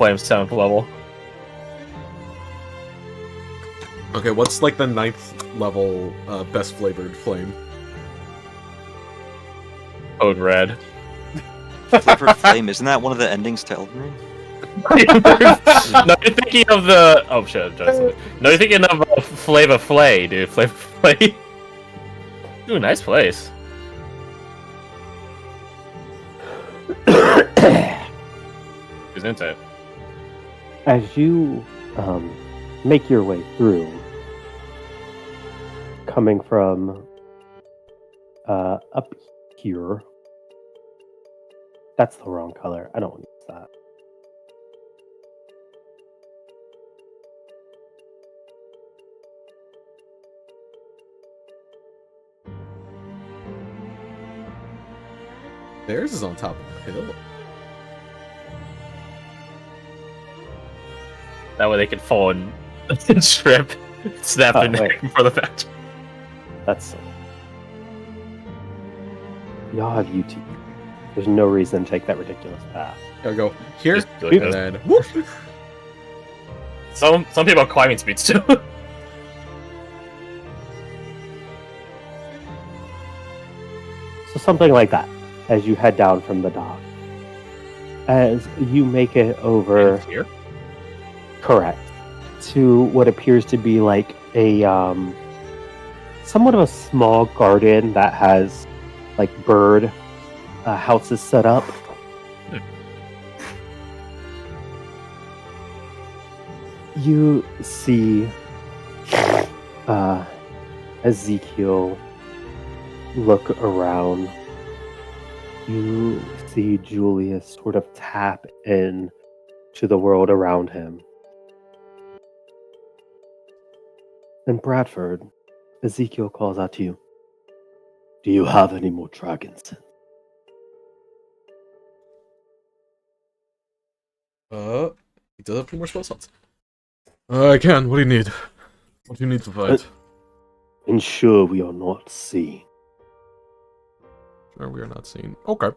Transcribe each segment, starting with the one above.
flame 7th level. Okay, what's like the 9th level best flavored flame? Code red. Flavored Flame, isn't that one of the endings to Elden Ring? No, you're thinking of the... Oh shit, Justin. No, you're thinking of Flavor Flay, dude. Flavor Flay. Ooh, nice place. Isn't it? As you make your way through, coming from up here, that's the wrong color. I don't use that. Theirs is on top of the hill. That way they can fall and strip, snap their neck for the fact. That's y'all have UT. There's no reason to take that ridiculous path. Gotta go here, Just do it, and then whoop. Some people have climbing speeds too. So something like that, as you head down from the dock. As you make it over, Here? correct, to what appears to be like a somewhat of a small garden that has like bird houses set up. You see Ezekiel look around. You see Julius sort of tap in to the world around him. And Bradford, Ezekiel calls out to you. Do you have any more dragons? He does have 2 more spell slots. I can. What do you need? What do you need to fight? Ensure we are not seen. Sure, we are not seen. Okay.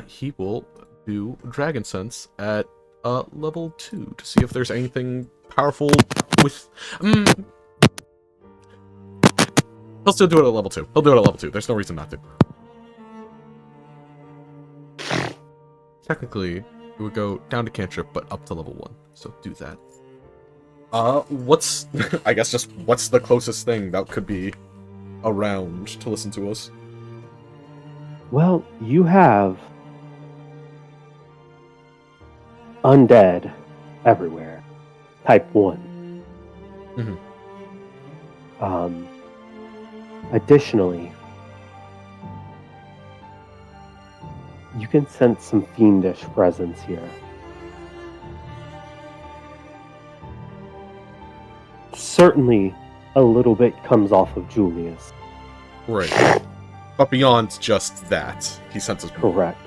He will do Dragon Sense at level 2 to see if there's anything powerful with. He'll still do it at level 2. He'll do it at level 2. There's no reason not to. Technically, it would go down to cantrip, but up to level 1. So do that. What's I guess just what's the closest thing that could be around to listen to us? Well, you have undead everywhere. Type 1. Additionally, you can sense some fiendish presence here. Certainly, a little bit comes off of Julius. Right. But beyond just that, he senses more. Correct.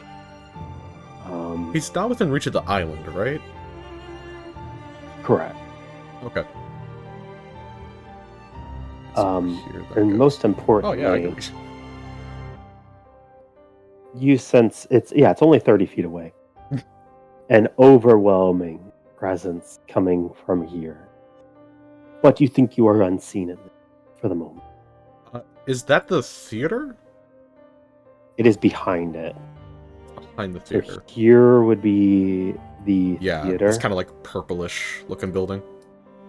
He's not within reach of the island, right? Correct. Okay. So here that And goes. most Oh importantly, yeah, I can reach. you sense it's only 30 feet away. An overwhelming presence coming from here. But you think you are unseen in it for the moment. Is that the theater? It is behind it. Behind the So theater. here would be the Yeah, theater. it's kind of like purplish looking building.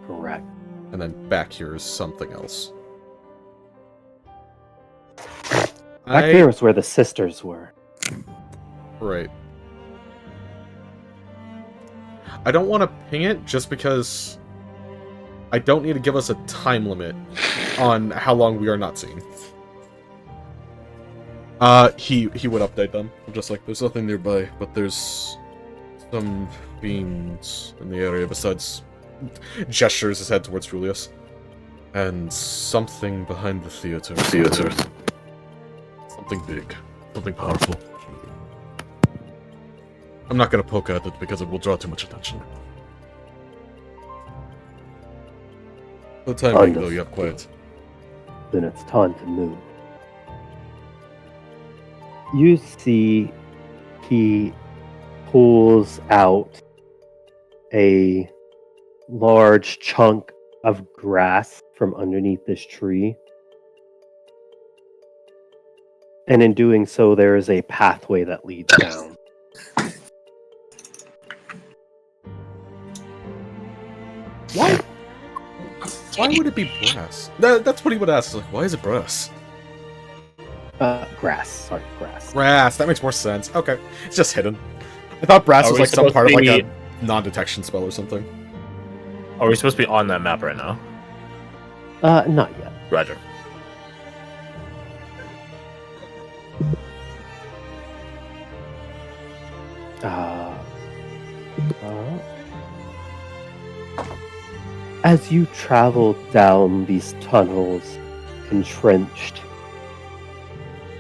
Correct. And then back here is something else. Back there is where the sisters were. Right. I don't want to ping it just because I don't need to give us a time limit on how long we are not seen. He would update them. Just like, there's nothing nearby, but there's some fiends in the area besides... Gestures his head towards Julius. And something behind the theater. Something big. Something powerful. I'm not gonna poke at it because it will draw too much attention. For the time being, though, you have quiet. Then it's time to move. You see he pulls out a large chunk of grass from underneath this tree. And in doing so, there is a pathway that leads down. Why? Why would it be brass? That's what he would ask. Like, why is it brass? Grass. Sorry, grass. Brass. That makes more sense. Okay, it's just hidden. I thought brass Are was we like some supposed part of to like be- a non-detection spell or something. Are we supposed to be on that map right now? Not yet. Roger. As you travel down these tunnels, entrenched,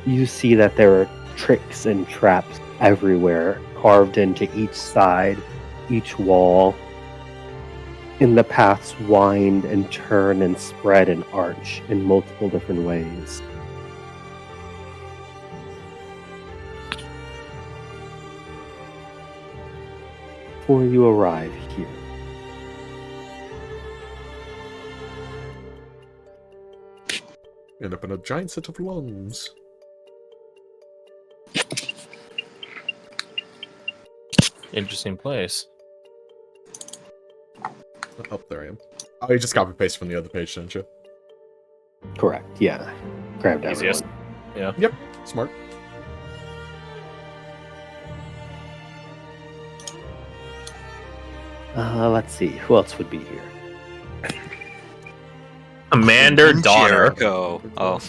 you see that there are tricks and traps everywhere, carved into each side, each wall. And the paths wind and turn and spread and arch in multiple different ways. Before you arrive here, End up in a giant set of lungs. Interesting place. Oh, there I am. Oh, you just copy paste from the other page, didn't you? correct, yeah. Grabbed Easiest. everyone. Yeah. Smart. Let's see, who else would be here? Commander Donner. Jericho. Oh.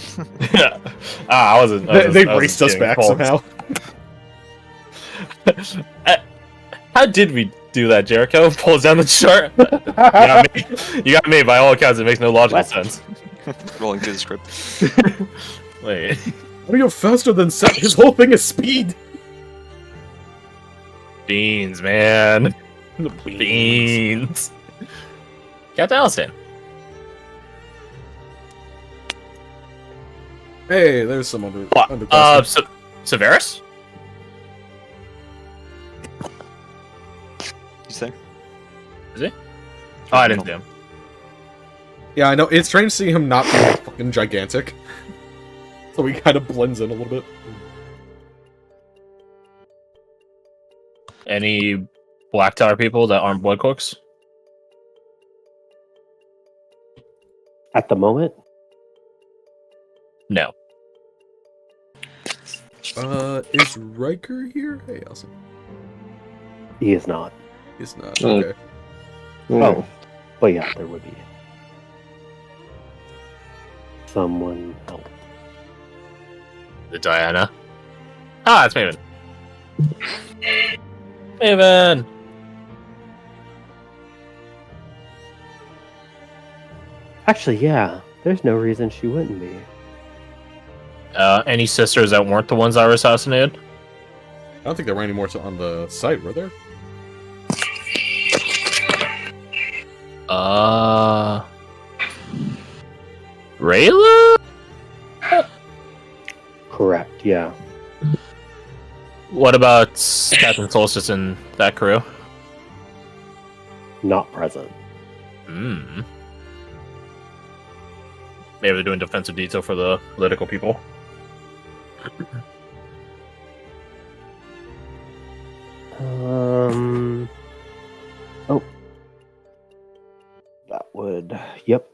I wasn't. They raced us back somehow. How did we do that, Jericho? Pulls down the chart. You got me. By all accounts, it makes no logical What? sense. Rolling through the script. Wait. How do you go faster than Seth? His whole thing is speed. Beans, man. Beans. Captain Allison. Hey, there's some under. What? Severus? He's there. Oh, I didn't see him. Yeah, I know. It's strange seeing him not be like fucking gigantic. So he kind of blends in a little bit. Any Black Tower people that aren't blood cooks? At the moment, No. Is Riker here? Hey, Elsie. he is not. He's not. Oh. Okay. Oh, but yeah, there would be someone else. The Diana. Ah, it's Maven. Maven. Actually, yeah, there's no reason she wouldn't be. Any sisters that weren't the ones that were assassinated? I don't think there were any more on the site, were there? Rayla? Correct, yeah. What about Captain Solstice and that crew? Not present. Hmm. Maybe they're doing defensive detail for the political people. Oh. That would. Yep.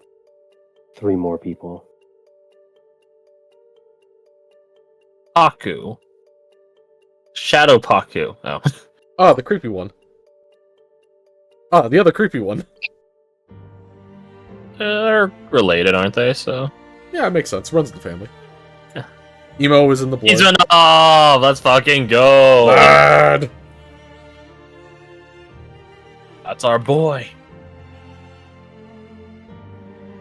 3 more people. Paku. Shadow Paku. Oh. Oh, the creepy one. Ah, the other creepy one. They're related, aren't they? So. Yeah, it makes sense. Runs in the family. Yeah. Emo is in the blood. He's an. Oh, let's fucking go. Lad! That's our boy.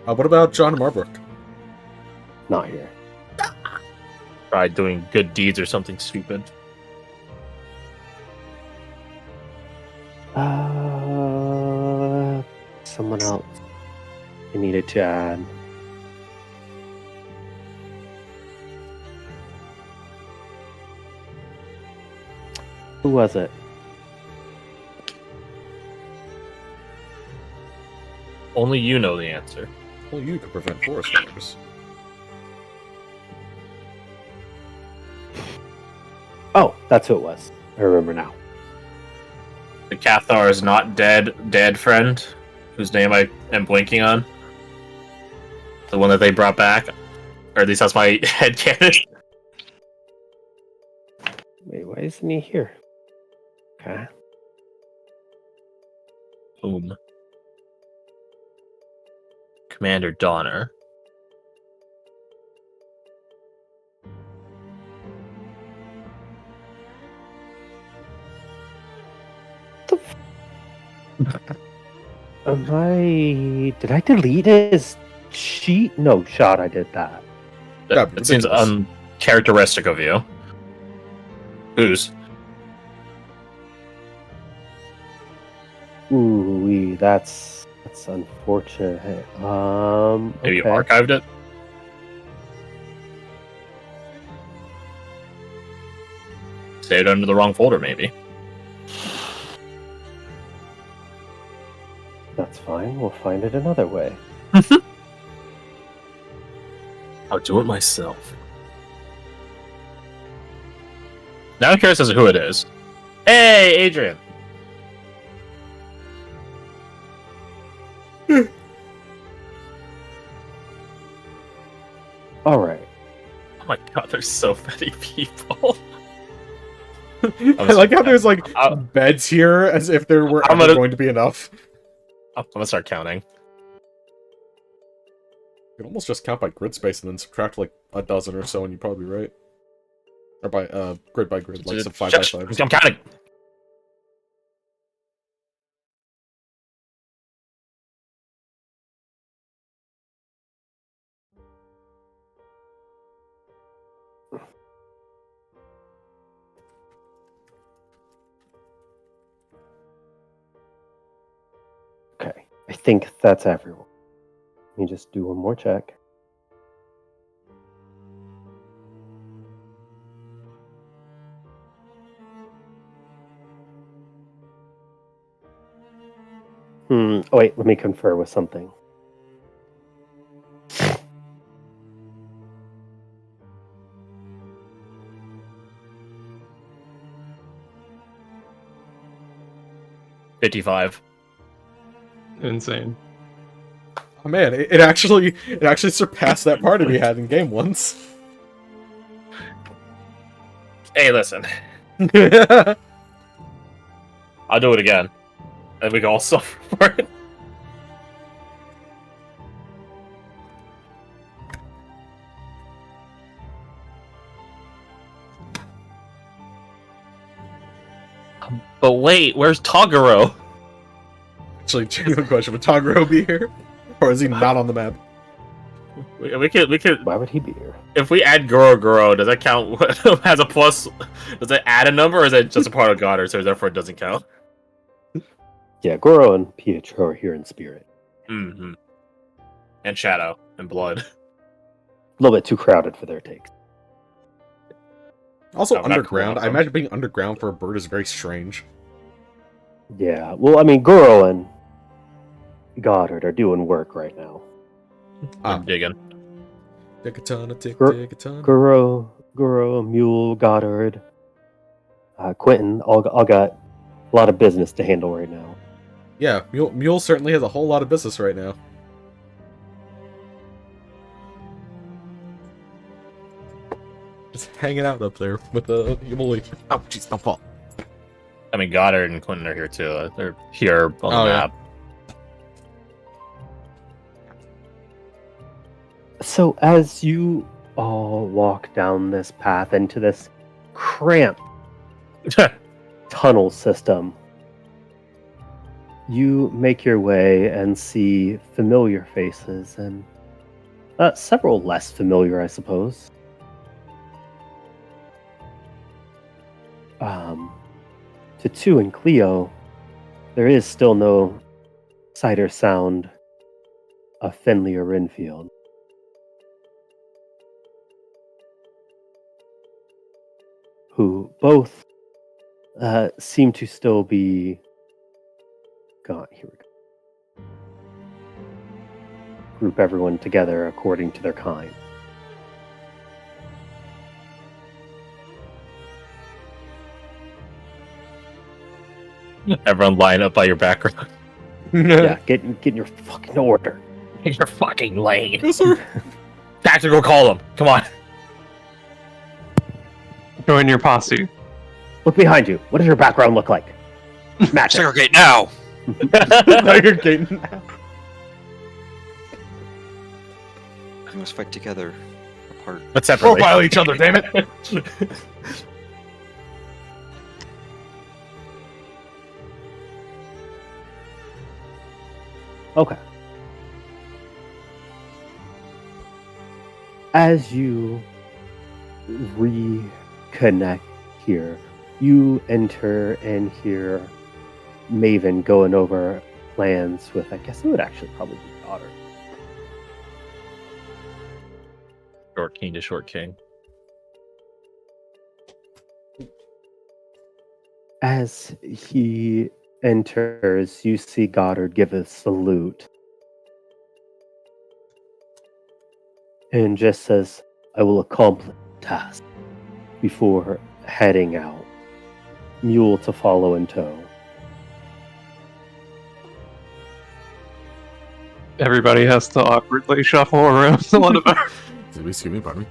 What about John Marbrook? Not here. Probably doing good deeds or something stupid. Someone else I needed to add. Who was it? Only you know the answer. Well, you could prevent forest fires. Oh, that's who it was. I remember now. The Cathar is not dead friend, whose name I am blinking on. The one that they brought back. Or at least that's my headcanon. Wait, why isn't he here? Okay. Boom. Commander Donner. Did I delete his sheet? No, shot, I did that. It seems uncharacteristic of you. Whose? Ooh, that's unfortunate. Maybe you okay. archived it? Saved under the wrong folder, maybe. That's fine. We'll find it another way. I'll do it myself. Now I'm curious as to who it is. Hey, Adrian! All right. Oh my god, there's so many people. I like how there's like beds here, as if there were ever going to be enough. I'm gonna start counting. You can almost just count by grid space and then subtract like a dozen or so, and you're probably right. Or by grid by grid, like some 5 by 5. I'm counting. Okay. I think that's everyone. Let me just do one more check. Oh, wait, let me confer with something. $55. Insane. Oh man, it actually surpassed that party we had in game once. Hey, listen. I'll do it again. And we can all suffer for it. But wait, where's Toguro? Actually, genuine question: would Toguro be here, or is he not on the map? We could. Why would he be here? If we add Goro, does that count as a plus? Does it add a number, or is it just a part of Goddard, so therefore it doesn't count? Yeah, Goro and Pietro are here in spirit. Mm-hmm. And Shadow and Blood. A little bit too crowded for their takes. Also, No, not underground. cool. I imagine being underground for a bird is very strange. Yeah, well, I mean, Goro and Goddard are doing work right now. I'm digging. Digatana, tick, Gr- digatana. Goro, Mule, Goddard, Quentin, all got a lot of business to handle right now. Yeah, Mule certainly has a whole lot of business right now. Just hanging out up there with the Yamuli. Oh, jeez, don't fall. I mean, Goddard and Quentin are here too. They're here on the Oh, yeah. map. So as you all walk down this path into this cramped tunnel system, you make your way and see familiar faces and several less familiar, I suppose. To Tu and Cleo, there is still no sight or sound of Finley or Renfield. Who both seem to still be gone. Here we go. group everyone together according to their kind. Everyone line up by your background. Yeah, get in your fucking order. In your fucking lane. Yes, sir. Tactical, call them. Come on. Join your posse. Look behind you. What does your background look like? Match it. Segregate now! Now you're getting. We must fight together, apart. But separately. Profile each other, damn it! Okay. As you reconnect here, you enter and hear Maven going over plans with, I guess it would actually probably be daughter. Short king to short king. As he enters, you see Goddard give a salute and just says, "I will accomplish the task," before heading out. Mule to follow in tow. Everybody has to awkwardly shuffle around a little bit. Excuse me, pardon me.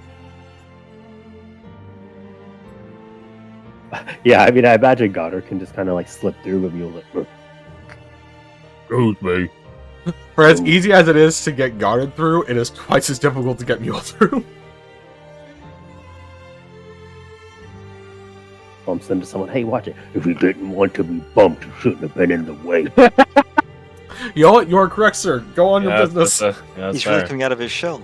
Yeah, I mean, I imagine Goddard can just kind of like slip through, but Mule like, Excuse me. For as easy as it is to get guarded through, it is twice as difficult to get Mule through. bumps into someone. Hey, watch it. If you didn't want to be bumped, you shouldn't have been in the way. You know what? You are correct, sir. Go on your business. That's He's fair. really coming out of his shell.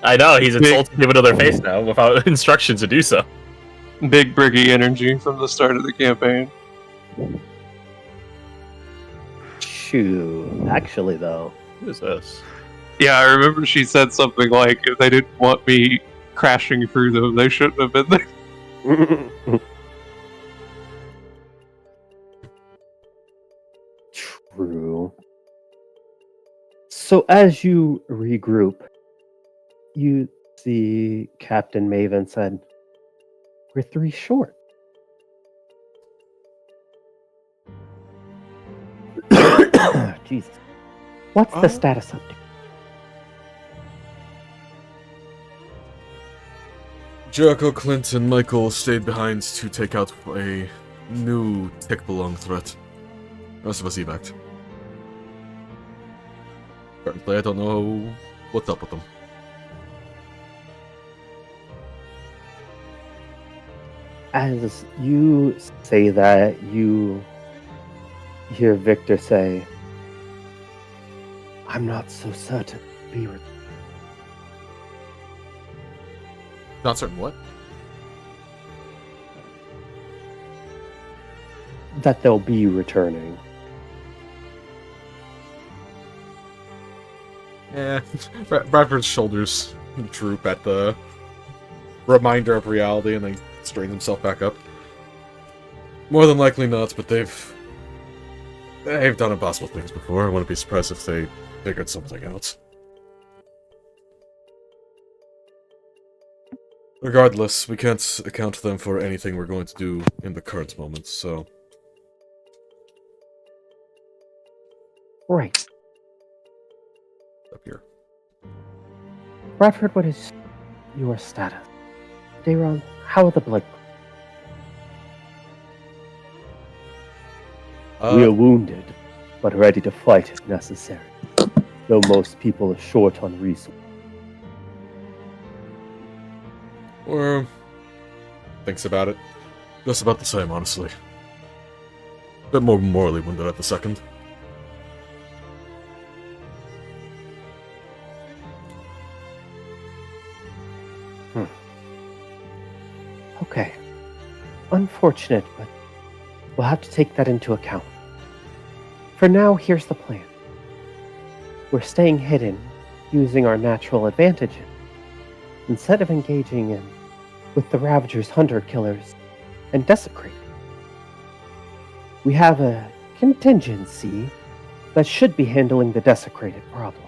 I know, he's insulting people to their face now without instructions to do so. Big Briggy energy from the start of the campaign. Shoot. Actually, though. Who is this? Yeah, I remember she said something like, if they didn't want me crashing through them, they shouldn't have been there. True. So as you regroup, you see Captain Maven said, "We're 3 short." Jesus. What's the status update? Jericho, Clint, and Michael stayed behind to take out a new tick-belong threat. The rest of us evac'd. Currently, I don't know what's up with them. As you say that, you hear Victor say, "I'm not so certain we were." Not certain what? That they'll be returning. Eh, Bradford's shoulders droop at the reminder of reality and then straightens himself back up. More than likely not, but they've done impossible things before. I wouldn't be surprised if they figured something out. Regardless, we can't account to them for anything we're going to do in the current moment, so... Right. Up here. Bradford, what is your status? Dayron, how are the blood? We are wounded, but ready to fight if necessary. Though most people are short on resources. Or... thinks about it. Just about the same, honestly. Bit more morally wounded at the second. Okay. Unfortunate, but we'll have to take that into account. For now, here's the plan. We're staying hidden, using our natural advantages, instead of engaging in with the Ravagers, Hunter-Killers, and Desecrators. We have a contingency that should be handling the Desecrated problem.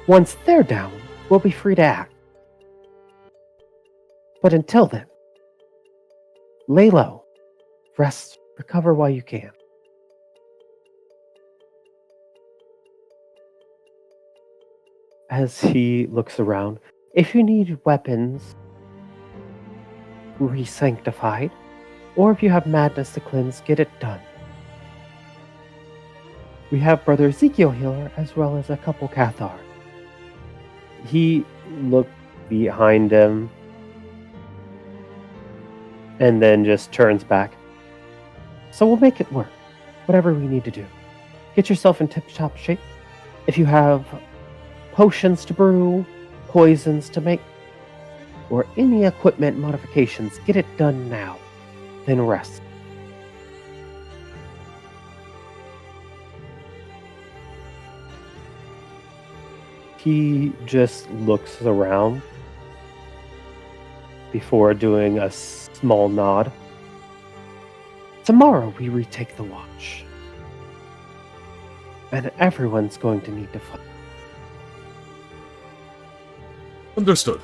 Once they're down, we'll be free to act. But until then, lay low, rest, recover while you can. As he looks around, if you need weapons re-sanctified, or if you have madness to cleanse, get it done. We have Brother Ezekiel Healer as well as a couple Cathar. He looked behind him and then just turns back. So we'll make it work. Whatever we need to do. Get yourself in tip-top shape. If you have potions to brew, poisons to make, or any equipment modifications, get it done now. Then rest. He just looks around before doing a small nod. Tomorrow we retake the watch. And everyone's going to need to fight. Understood.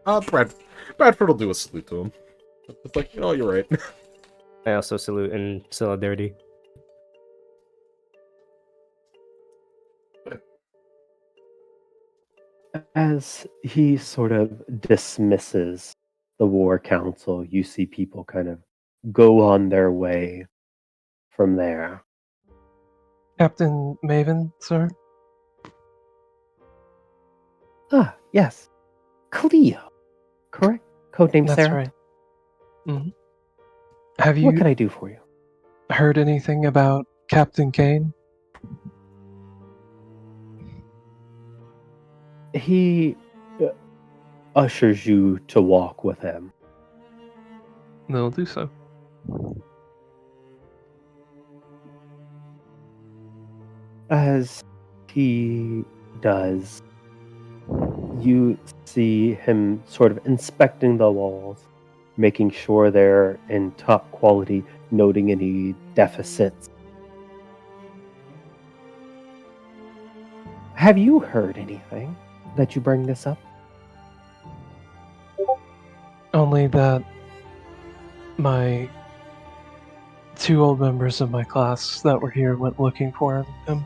Bradford will do a salute to him. It's like, you're right. I also salute in solidarity. As he sort of dismisses the war council, you see people kind of go on their way from there. Captain Maven, sir? Ah, yes. Cleo. Correct? Codename That's Sarah? right. Mm-hmm. Have What you can I do for you? heard anything about Captain Kane? He ushers you to walk with him. They'll do so. As he does, you see him sort of inspecting the walls, making sure they're in top quality, noting any deficits. Have you heard anything that you bring this up? Only that my two old members of my class that were here went looking for him.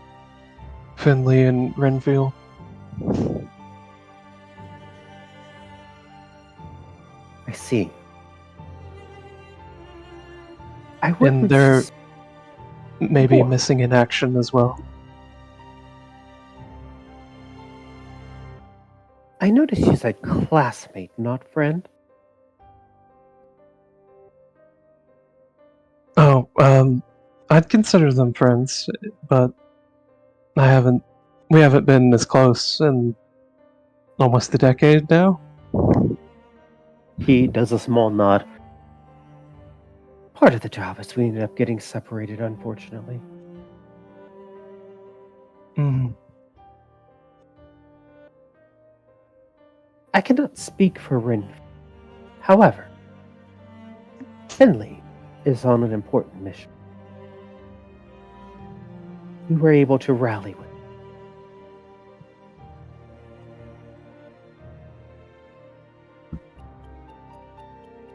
Finley and Renfield. I see. I And wouldn't they're sus- maybe What? missing in action as well. I noticed you said classmate, not friend. Oh, I'd consider them friends, but we haven't been this close in almost a decade now. He does a small nod. Part of the job is we ended up getting separated, unfortunately. Mm. I cannot speak for Rin. However, Finley is on an important mission. We were able to rally with him.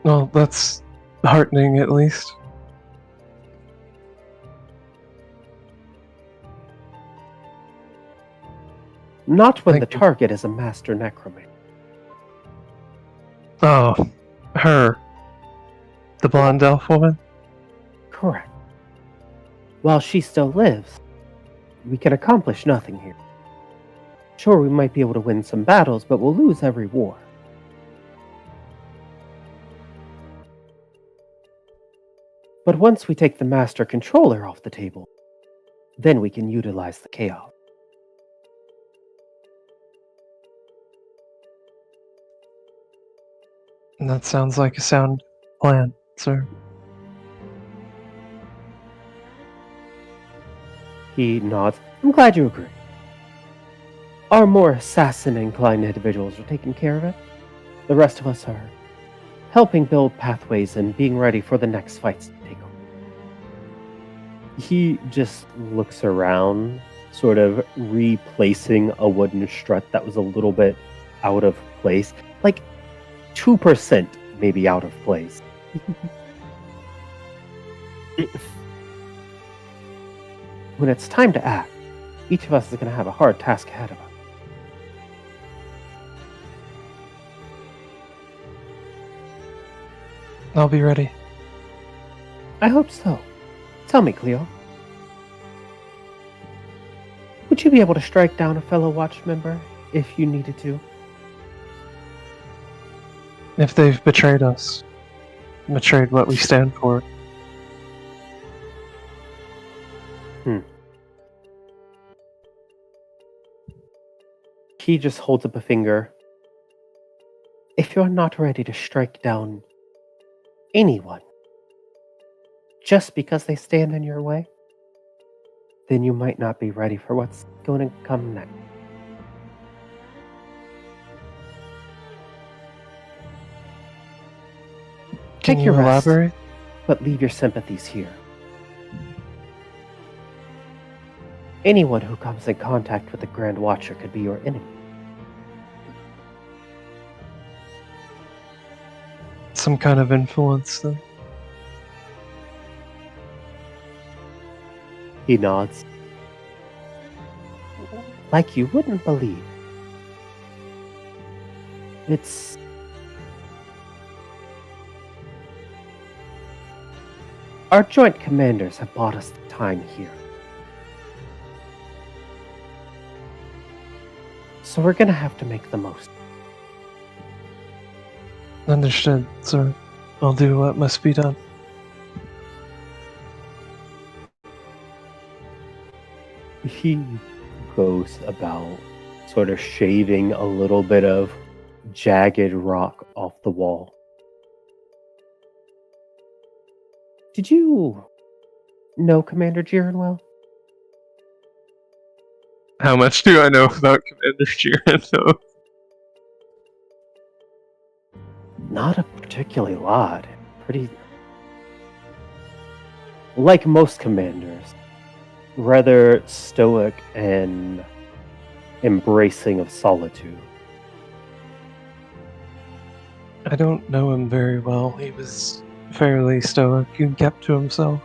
Well, that's heartening at least. Not when Thank the you. target is a master necromancer. Oh, her. The blonde elf woman? Correct. While she still lives, we can accomplish nothing here. Sure, we might be able to win some battles, but we'll lose every war. But once we take the Master Controller off the table, then we can utilize the chaos. That sounds like a sound plan, sir. He nods. I'm glad you agree. Our more assassin-inclined individuals are taking care of it. The rest of us are helping build pathways and being ready for the next fights to take on. He just looks around, sort of replacing a wooden strut that was a little bit out of place. Like 2% maybe out of place. When it's time to act, each of us is going to have a hard task ahead of us. I'll be ready. I hope so. Tell me, Cleo. Would you be able to strike down a fellow watch member if you needed to? If they've betrayed us, betrayed what we stand for, He just holds up a finger. If you're not ready to strike down anyone just because they stand in your way, then you might not be ready for what's going to come next. can Take you your rest, elaborate? but leave your sympathies here. Anyone who comes in contact with the Grand Watcher could be your enemy. Some kind of influence, then? He nods. Like you wouldn't believe. It's... Our joint commanders have bought us the time here. So we're gonna have to make the most. Understood, sir. I'll do what must be done. He goes about sort of shaving a little bit of jagged rock off the wall. Did you know Commander Jiren well? How much do I know about Commander Jiren, though? Not a particularly lot. Pretty... Like most commanders, rather stoic and embracing of solitude. I don't know him very well. He was fairly stoic and kept to himself.